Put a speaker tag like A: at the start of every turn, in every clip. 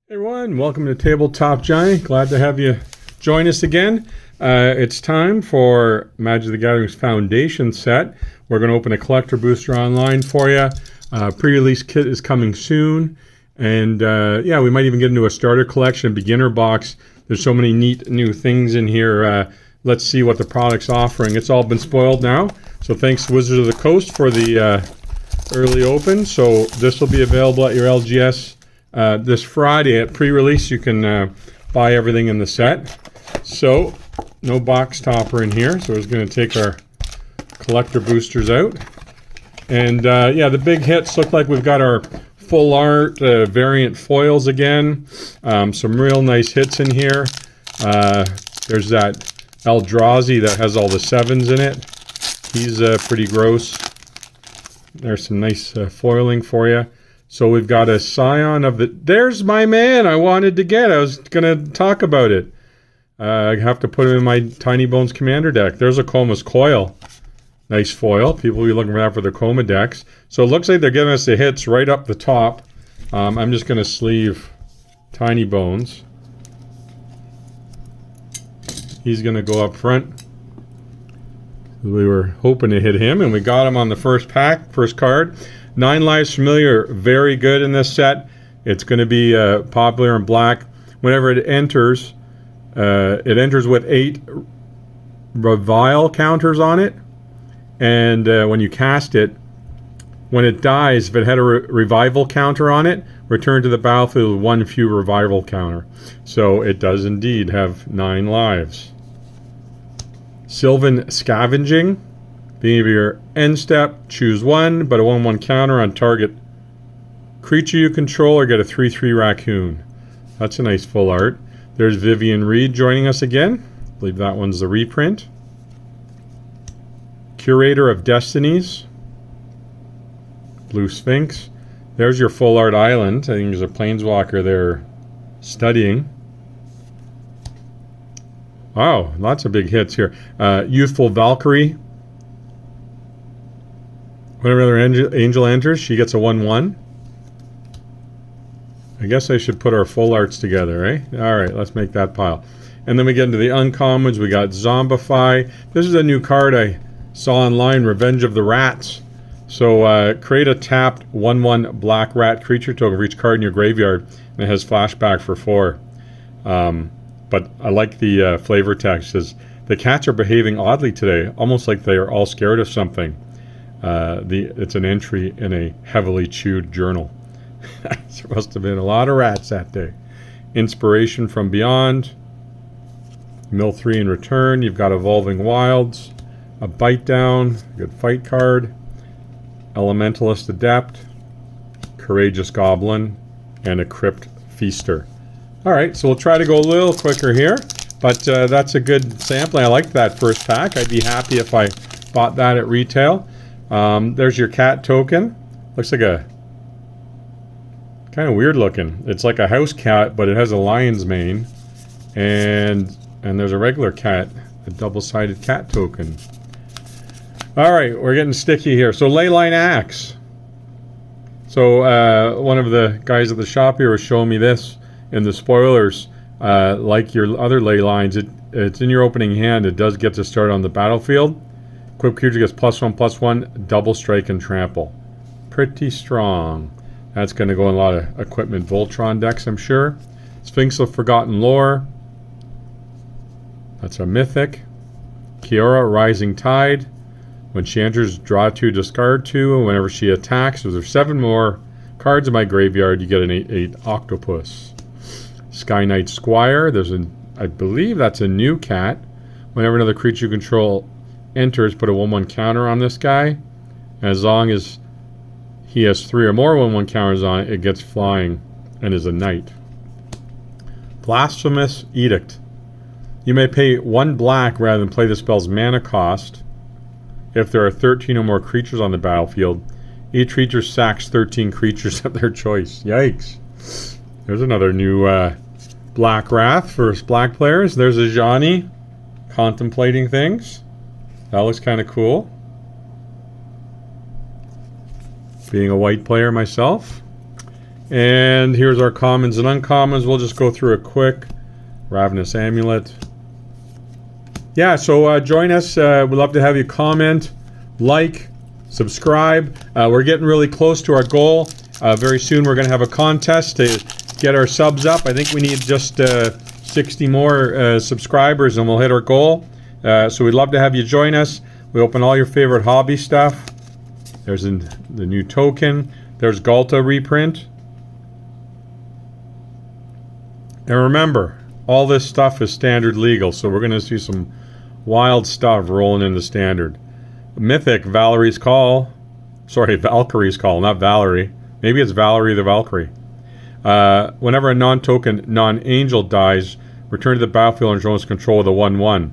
A: Hey everyone, welcome to Tabletop Giant. Glad to have you join us again. It's time for Magic the Gathering's Foundation set. We're going to open a collector booster online for you. Pre-release kit is coming soon. And yeah, we might even get into a starter collection, beginner box. There's so many neat new things in here. Let's see what the product's offering. It's all been spoiled now. So thanks to Wizards of the Coast for the early open. So this will be available at your LGS this Friday at pre-release. You can buy everything in the set. So no box topper in here, so we're going to take our collector boosters out. And yeah, the big hits look like we've got our full art variant foils again. Some real nice hits in here. There's that Eldrazi that has all the 7s in it. He's pretty gross. There's some nice foiling for you. So we've got a Scion of the... There's my man I wanted to get. I was going to talk about it. I have to put him in my Tiny Bones Commander deck. There's a Coma's Coil. Nice foil. People will be looking for that for their Coma decks. So it looks like they're giving us the hits right up the top. I'm just going to sleeve Tiny Bones. He's going to go up front. We were hoping to hit him, and we got him on the first pack, first card. 9 Lives Familiar, very good in this set. It's going to be popular in black. Whenever it enters with 8 Revile counters on it. And when you cast it, when it dies, if it had a Revival counter on it, return to the battlefield with 1 few Revival counter. So it does indeed have 9 lives. Sylvan Scavenging. Beginning of your end step, choose 1, but a 1/1 counter on target creature you control, or get a 3/3 raccoon. That's a nice full art. There's Vivian Reed joining us again. I believe that one's the reprint. Curator of Destinies. Blue Sphinx. There's your full art island. I think there's a planeswalker there studying. Wow, lots of big hits here. Youthful Valkyrie. Whenever another angel enters, she gets a 1/1. I guess I should put our full arts together, eh? Alright, let's make that pile. And then we get into the uncommons. We got Zombify. This is a new card I saw online, Revenge of the Rats. So create a tapped 1/1 black rat creature token for each card in your graveyard. And it has flashback for 4. But I like the flavor text. It says, the cats are behaving oddly today, almost like they are all scared of something. It's an entry in a heavily chewed journal. There must have been a lot of rats that day. Inspiration from Beyond. Mill 3 in return. You've got Evolving Wilds. A Bite Down. Good fight card. Elementalist Adept. Courageous Goblin. And a Crypt Feaster. Alright, so we'll try to go a little quicker here. But that's a good sampling. I liked that first pack. I'd be happy if I bought that at retail. There's your cat token. Looks like a kind of weird looking. It's like a house cat, but it has a lion's mane. And there's a regular cat, a double-sided cat token. Alright, we're getting sticky here. So Leyline Axe. So one of the guys at the shop here was showing me this in the spoilers. Like your other ley lines, it's in your opening hand. It does get to start on the battlefield. Equipped creature gets +1/+1, double strike and trample. Pretty strong. That's going to go in a lot of equipment Voltron decks, I'm sure. Sphinx of Forgotten Lore. That's a mythic. Kiora, Rising Tide. When she enters, draw 2, discard 2. And whenever she attacks, if there's 7 more cards in my graveyard, you get an 8/8 octopus. Sky Knight Squire. I believe that's a new cat. Whenever another creature you control enters, put a 1/1 counter on this guy. And as long as he has 3 or more 1/1 counters on it, it gets flying and is a knight. Blasphemous Edict. You may pay 1 black rather than play the spell's mana cost. If there are 13 or more creatures on the battlefield, each creature sacks 13 creatures of their choice. Yikes. There's another new Black Wrath for black players. There's a Johnny contemplating things. That looks kind of cool. Being a white player myself. And here's our commons and uncommons. We'll just go through it quick. Ravenous Amulet. Yeah, so join us. We'd love to have you comment, like, subscribe. We're getting really close to our goal. Very soon we're going to have a contest to get our subs up. I think we need just 60 more subscribers and we'll hit our goal. So we'd love to have you join us. We open all your favorite hobby stuff. There's the new token. There's Galta reprint. And remember, all this stuff is standard legal, so we're going to see some wild stuff rolling into standard. Mythic, Valerie's Call. Sorry, Valkyrie's Call, not Valerie. Maybe it's Valerie the Valkyrie. Whenever a non-token, non-angel dies, return to the battlefield and show its control with a 1/1.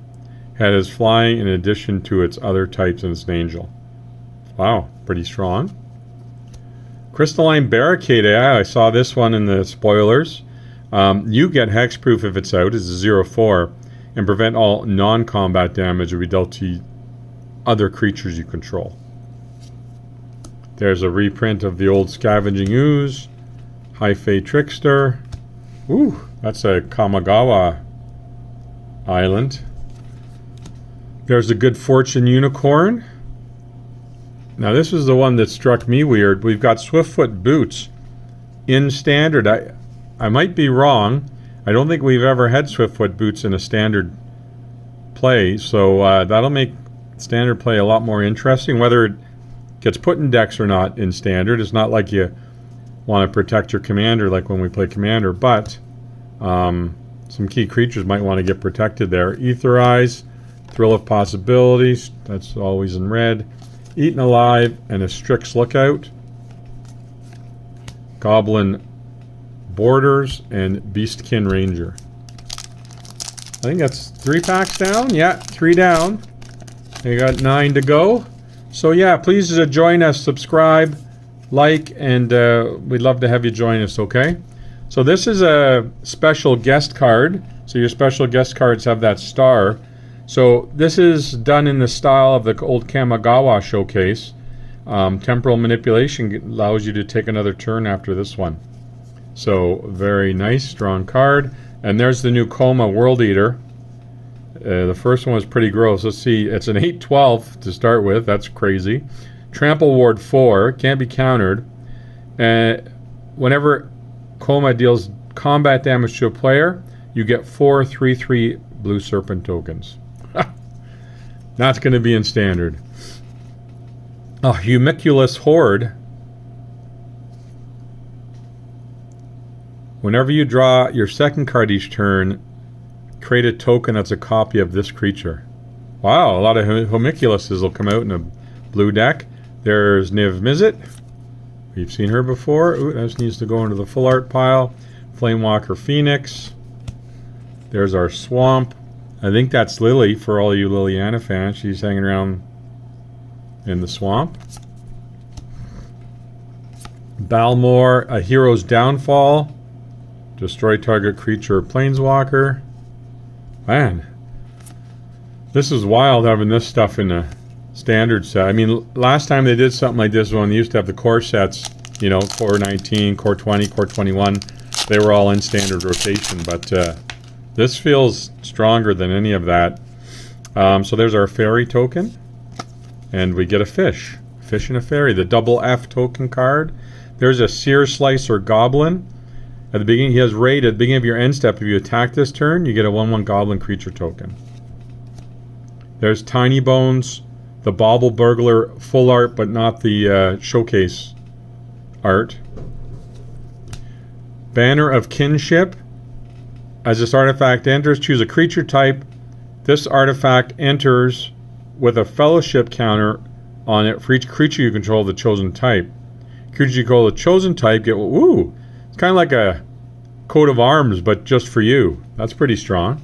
A: It is flying in addition to its other types and it's an angel. Wow, pretty strong. Crystalline Barricade. Yeah, I saw this one in the spoilers. You get hexproof if it's out. It's a 0/4. And prevent all non-combat damage will be dealt to other creatures you control. There's a reprint of the old Scavenging Ooze. High Fae Trickster. Ooh, that's a Kamigawa island. There's a Good Fortune Unicorn. Now this is the one that struck me weird. We've got Swiftfoot Boots in standard. I might be wrong. I don't think we've ever had Swiftfoot Boots in a standard play, so that'll make standard play a lot more interesting. Whether it gets put in decks or not in standard, it's not like you want to protect your commander like when we play commander, but some key creatures might want to get protected there. Ether Eyes, Thrill of Possibilities, that's always in red. Eaten Alive, and a Strix Lookout. Goblin Borders, and Beastkin Ranger. I think that's 3 packs down. Yeah, 3 down. We got 9 to go. So yeah, please join us, subscribe, like, and we'd love to have you join us, okay? So this is a special guest card. So your special guest cards have that star. So this is done in the style of the old Kamigawa showcase. Temporal Manipulation allows you to take another turn after this one. So very nice, strong card. And there's the new Koma World Eater. The first one was pretty gross. Let's see, it's an 8/12 to start with. That's crazy. Trample Ward 4, can't be countered. Whenever Koma deals combat damage to a player, you get 4 3/3 Blue Serpent tokens. That's going to be in standard. A Humiculus Horde. Whenever you draw your second card each turn, create a token that's a copy of this creature. Wow, a lot of Homiculuses will come out in a blue deck. There's Niv Mizzet. We've seen her before. Ooh, that needs to go into the full art pile. Flamewalker Phoenix. There's our Swamp. I think that's Lily for all you Liliana fans. She's hanging around in the swamp. Balmor, A Hero's Downfall. Destroy target creature or planeswalker. Man, this is wild having this stuff in a standard set. I mean, last time they did something like this when they used to have the core sets, you know, core 19, core 20, core 21, they were all in standard rotation, but this feels stronger than any of that. So there's our fairy token, and we get a fish. Fish and a fairy, the double F token card. There's a Seer Slicer Goblin. At the beginning, he has raid. At the beginning of your end step, if you attack this turn, you get a 1/1 Goblin creature token. There's Tiny Bones, the Bauble Burglar, full art, but not the showcase art. Banner of Kinship. As this artifact enters, choose a creature type. This artifact enters with a fellowship counter on it for each creature you control of the chosen type. Creatures you control the chosen type get, ooh, it's kind of like a coat of arms, but just for you. That's pretty strong.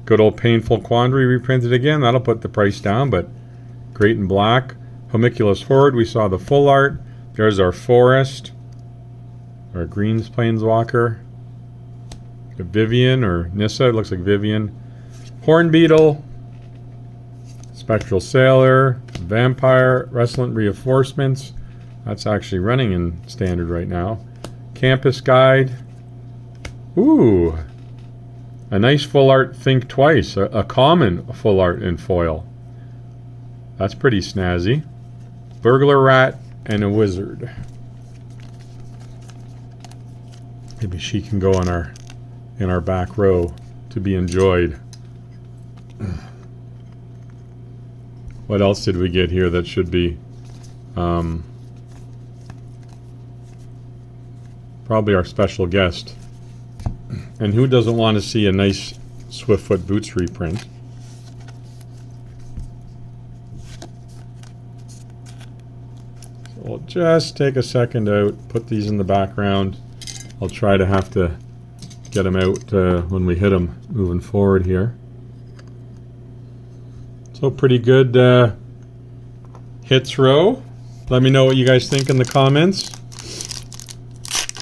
A: Good old Painful Quandary reprinted again. That'll put the price down, but great in black. Homiculus Horde, we saw the full art. There's our Forest. Our Greens Planeswalker. Vivian or Nissa, it looks like Vivian. Horn Beetle. Spectral Sailor. Vampire. Resonant Reinforcements. That's actually running in standard right now. Campus Guide. Ooh, a nice full art Think Twice, a common full art in foil. That's pretty snazzy. Burglar Rat and a Wizard. Maybe she can go in our back row to be enjoyed. What else did we get here that should be probably our special guest? And who doesn't want to see a nice Swiftfoot Boots reprint? So we'll just take a second out, put these in the background. I'll try to have to get them out when we hit them moving forward here. So pretty good hits row. Let me know what you guys think in the comments.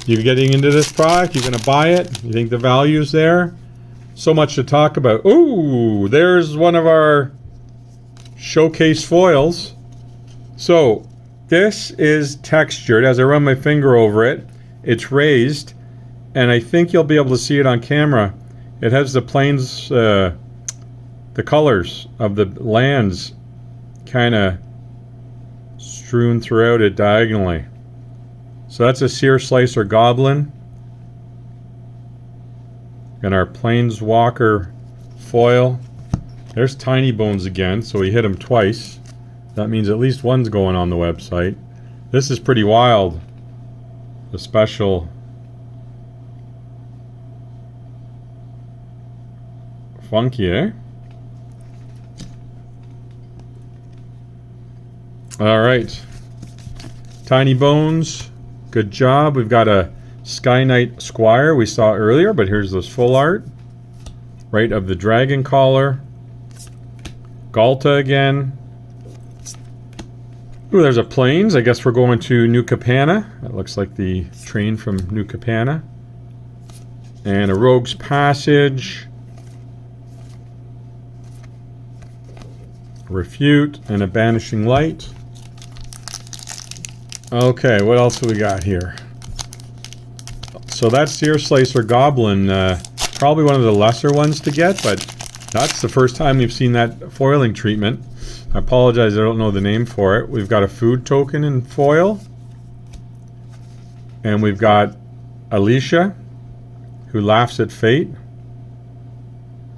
A: You're getting into this product, you're going to buy it, you think the value's there. So much to talk about. Ooh, there's one of our showcase foils. So this is textured. As I run my finger over it, it's raised, and I think you'll be able to see it on camera. It has the planes, the colors of the lands kind of strewn throughout it diagonally. So that's a Seer Slicer Goblin. And our Planeswalker foil. There's Tiny Bones again, so we hit him twice. That means at least one's going on the website. This is pretty wild. The special funky, eh? Alright. Tiny Bones. Good job. We've got a Sky Knight Squire we saw earlier, but here's this full art. Right, of the Dragon Collar. Galta again. Ooh, there's a Plains. I guess we're going to New Capenna. That looks like the train from New Capenna. And a Rogue's Passage. Refute and a Banishing Light. Okay, what else do we got here? So that's Seer Slicer Goblin, probably one of the lesser ones to get, but that's the first time we've seen that foiling treatment. I apologize, I don't know the name for it. We've got a food token in foil. And we've got Alicia, who laughs at fate.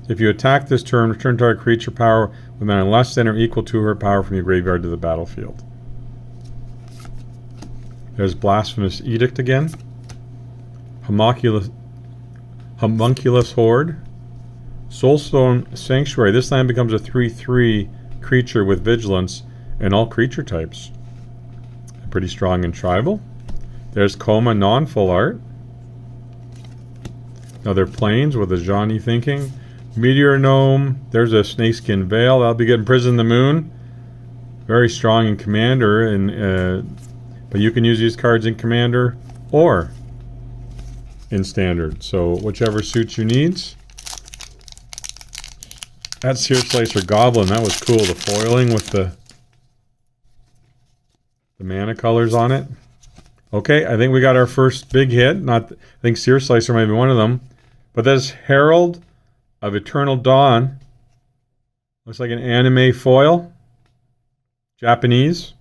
A: If you attack this turn, return target creature power with mana less than or equal to her power from your graveyard to the battlefield. There's Blasphemous Edict again. Homunculus Horde. Soulstone Sanctuary. This land becomes a 3/3 creature with vigilance and all creature types. Pretty strong in tribal. There's Coma non-full art. Another Plains with a Johnny Thinking. Meteor Gnome. There's a Snakeskin Veil. That'll be getting Prison the Moon. Very strong in Commander, and but you can use these cards in Commander or in Standard. So whichever suits your needs. That's Seer Slicer Goblin. That was cool. The foiling with the mana colors on it. Okay, I think we got our first big hit. I think Seer Slicer might be one of them. But that's Herald of Eternal Dawn. Looks like an anime foil. Japanese.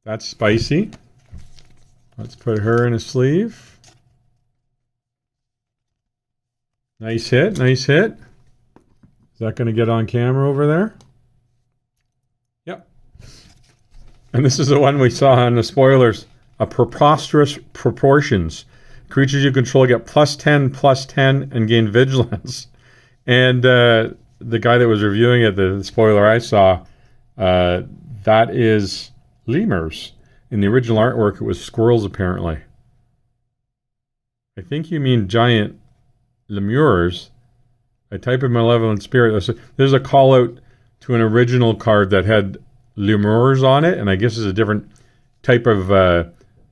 A: That's spicy. Let's put her in a sleeve. Nice hit, nice hit. Is that going to get on camera over there? Yep. And this is the one we saw in the spoilers. A Preposterous Proportions. Creatures you control get +10/+10 and gain vigilance. And the guy that was reviewing it, the spoiler I saw, that is lemurs. In the original artwork, it was squirrels, apparently. I think you mean giant lemurs. A type of malevolent spirit. There's a call out to an original card that had lemurs on it, and I guess it's a different type of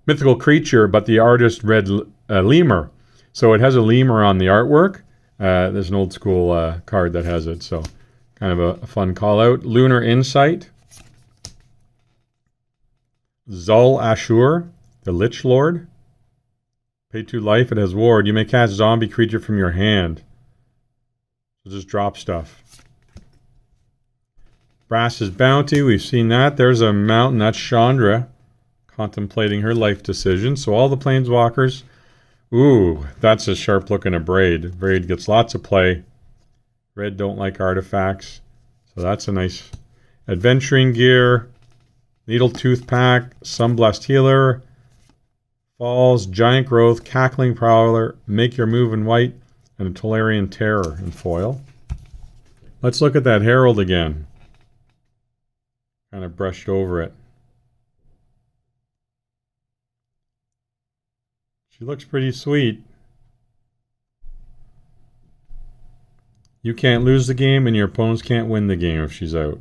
A: mythical creature, but the artist read lemur. So it has a lemur on the artwork. There's an old school card that has it, so kind of a fun call out. Lunar Insight. Zul Ashur. The Lich Lord. Pay 2 life, it has ward. You may cast zombie creature from your hand. So just drop stuff. Brass's Bounty, we've seen that. There's a mountain, that's Chandra, contemplating her life decision. So all the planeswalkers. Ooh, that's a sharp looking Abrade. Abrade gets lots of play. Red don't like artifacts. So that's a nice adventuring gear. Needle Tooth Pack, Sunblessed Healer, Falls, Giant Growth, Cackling Prowler, Make Your Move in white, and a Tolarian Terror in foil. Let's look at that Herald again. Kind of brushed over it. She looks pretty sweet. You can't lose the game, and your opponents can't win the game if she's out.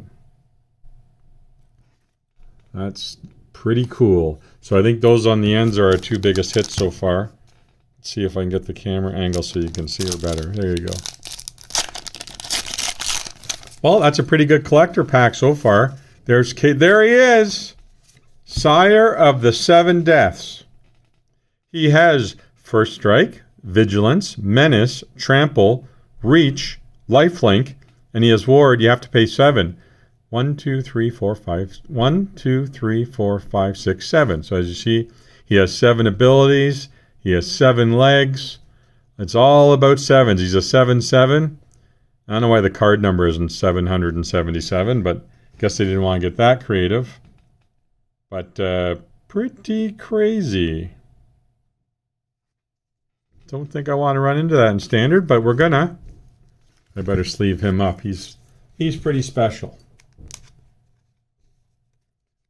A: That's pretty cool. So I think those on the ends are our 2 biggest hits so far. Let's see if I can get the camera angle so you can see her better. There you go. Well, that's a pretty good collector pack so far. There he is! Sire of the 7 Deaths. He has First Strike, Vigilance, Menace, Trample, Reach, Lifelink, and he has Ward. You have to pay 7. 1, 2, 3, 4, 5. 1, 2, 3, 4, 5, 6, 7. So as you see, he has 7 abilities. He has 7 legs. It's all about 7s. He's a 7/7. I don't know why the card number isn't 777, but I guess they didn't want to get that creative. But pretty crazy. Don't think I want to run into that in Standard, but we're gonna. I better sleeve him up. He's pretty special.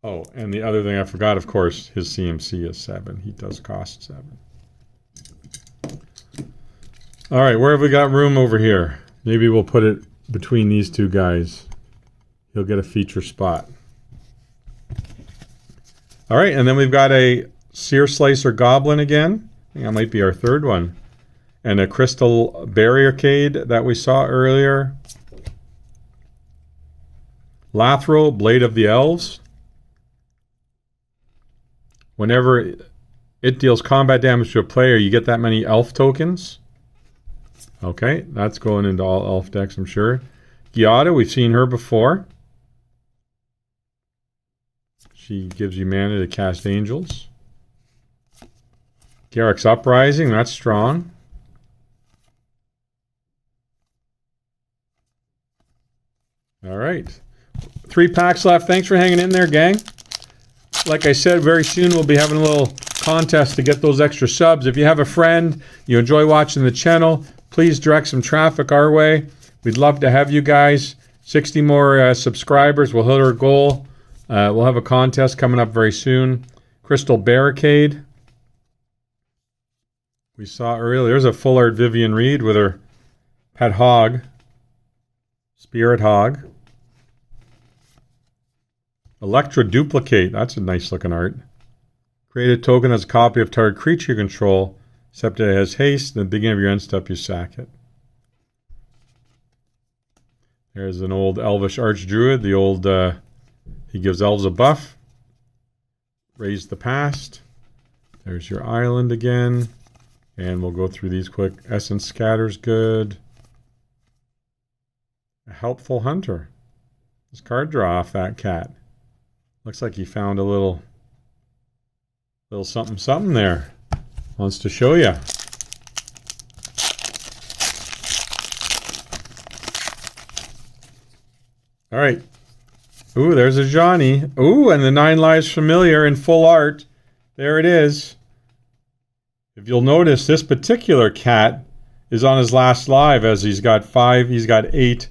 A: Oh, and the other thing I forgot, of course, his CMC is 7. He does cost 7. All right, where have we got room over here? Maybe we'll put it between these 2 guys. He'll get a feature spot. All right, and then we've got a Sear Slicer Goblin again. I think that might be our 3rd one. And a Crystal Barricade that we saw earlier. Lathril, Blade of the Elves. Whenever it deals combat damage to a player, you get that many elf tokens. Okay, that's going into all elf decks, I'm sure. Giada, we've seen her before. She gives you mana to cast angels. Garrick's Uprising, that's strong. All right. 3 packs left. Thanks for hanging in there, gang. Like I said, very soon we'll be having a little contest to get those extra subs. If you have a friend, you enjoy watching the channel, please direct some traffic our way. We'd love to have you guys. 60 more subscribers. We'll hit our goal. We'll have a contest coming up very soon. Crystal Barricade. We saw earlier. There's a full art Vivian Reed with her pet hog. Spirit Hog. Electra Duplicate. That's a nice looking art. Create a token as a copy of target creature you control, except it has haste. At the beginning of your end step, you sack it. There's an old Elvish Archdruid. The old, he gives elves a buff. Raise the past. There's your island again. And we'll go through these quick. Essence Scatter's good. A Helpful Hunter. This card draw off that cat. Looks like he found a little something something there. Wants to show you. All right. Ooh, there's a Johnny. Ooh, and the 9 Lives Familiar in full art. There it is. If you'll notice, this particular cat is on his last live, as he's got 8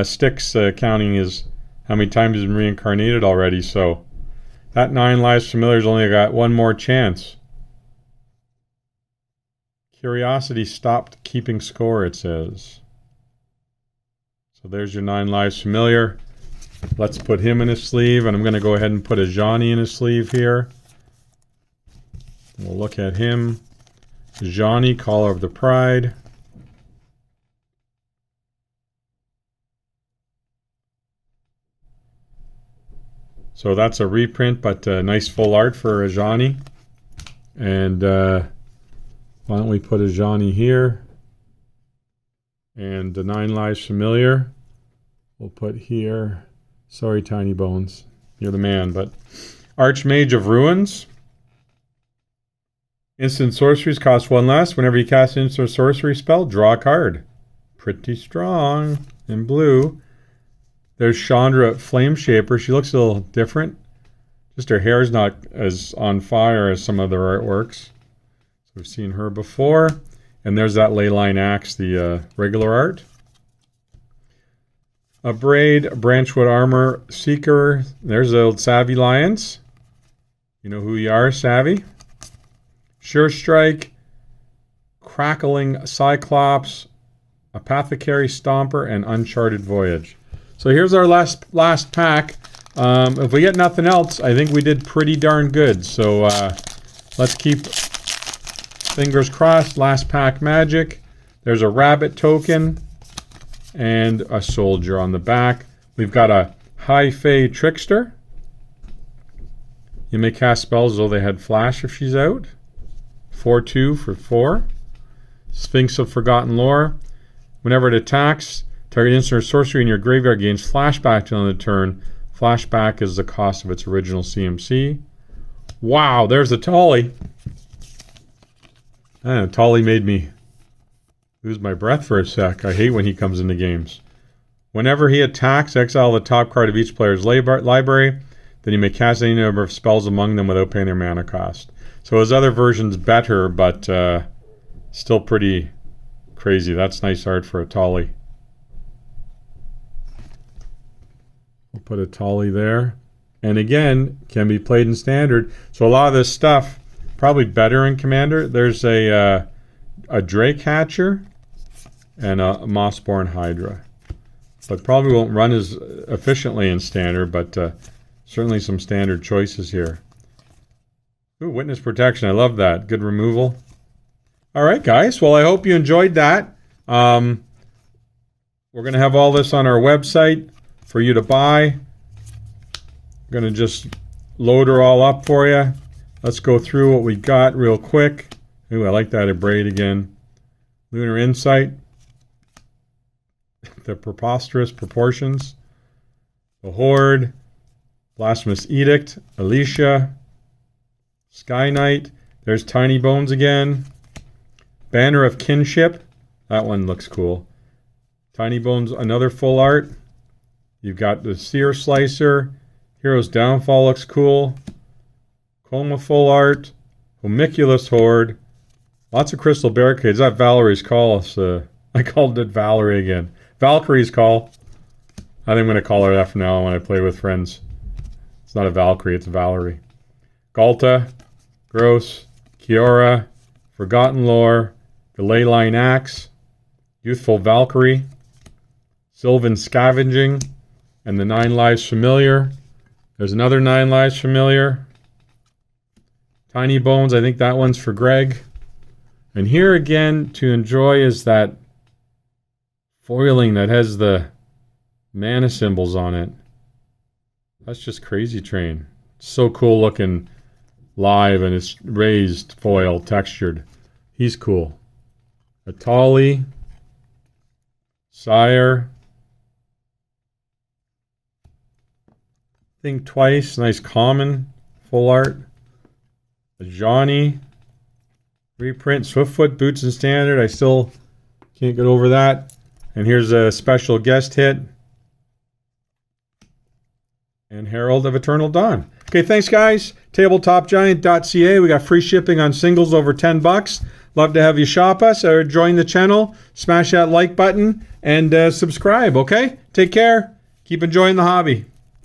A: sticks, counting his how many times he's been reincarnated already. So that 9 Lives Familiar's only got one more chance. Curiosity stopped keeping score, it says. So there's your 9 Lives Familiar. Let's put him in his sleeve, and I'm going to go ahead and put a Johnny in his sleeve here. We'll look at him. Johnny, Caller of the Pride. So that's a reprint, but nice full art for a Johnny. And why don't we put a Johnny here? And the 9 Lives Familiar, we'll put here. Sorry, Tiny Bones. You're the man. But Archmage of Ruins. Instant sorceries cost 1 less. Whenever you cast an instant sorcery spell, draw a card. Pretty strong in blue. There's Chandra Flame Shaper. She looks a little different. Just her hair's not as on fire as some other artworks. So we've seen her before. And there's that Leyline Axe, the regular art. A Braid, Branchwood Armor Seeker. There's the old Savvy Lions. You know who you are, Savvy. Sure Strike, Crackling Cyclops, Apothecary Stomper, and Uncharted Voyage. So here's our last pack. If we get nothing else, I think we did pretty darn good. So let's keep fingers crossed. Last pack magic. There's a rabbit token and a soldier on the back. We've got a High Fae Trickster. You may cast spells as though they had flash if she's out. 4/2 for 4. Sphinx of Forgotten Lore. Whenever it attacks, target instant or sorcery in your graveyard gains flashback till the turn. Flashback is the cost of its original CMC. Wow, there's a Tolly. Tolly made me lose my breath for a sec. I hate when he comes into games. Whenever he attacks, exile the top card of each player's library. Then you may cast any number of spells among them without paying their mana cost. So his other version's better, but still pretty crazy. That's nice art for a Tolly. We'll put a Tolly there. And again, can be played in Standard. So a lot of this stuff, probably better in Commander. There's a Drake Hatcher and a Mossborn Hydra. But probably won't run as efficiently in Standard, but certainly some Standard choices here. Ooh, Witness Protection. I love that. Good removal. All right, guys. Well, I hope you enjoyed that. We're going to have all this on our website for you to buy. I'm going to just load her all up for you. Let's go through what we got real quick. Ooh, I like that braid again. Lunar Insight. The Preposterous Proportions. The Horde. Blasphemous Edict. Alicia. Sky Knight. There's Tiny Bones again. Banner of Kinship. That one looks cool. Tiny Bones, another full art. You've got the Seer Slicer. Hero's Downfall looks cool. Coma full art. Homunculus Horde. Lots of Crystal Barricades. That Valerie's Call. I called it Valerie again. Valkyrie's Call. I think I'm going to call her that from now on when I play with friends. It's not a Valkyrie, it's a Valerie. Galta. Gross. Kiora. Forgotten Lore. The Leyline Axe. Youthful Valkyrie. Sylvan Scavenging. And the 9 Lives Familiar. There's another 9 Lives Familiar. Tiny Bones, I think that one's for Greg. And here again to enjoy is that foiling that has the mana symbols on it. That's just Crazy Train. So cool looking live, and it's raised foil textured. He's cool. Atali. Sire. Think Twice. Nice common. Full art. A Johnny. Reprint. Swiftfoot. Boots and Standard. I still can't get over that. And here's a special guest hit. And Herald of Eternal Dawn. Okay, thanks guys. TabletopGiant.ca. We got free shipping on singles over $10. Love to have you shop us or join the channel. Smash that like button and subscribe, okay? Take care. Keep enjoying the hobby.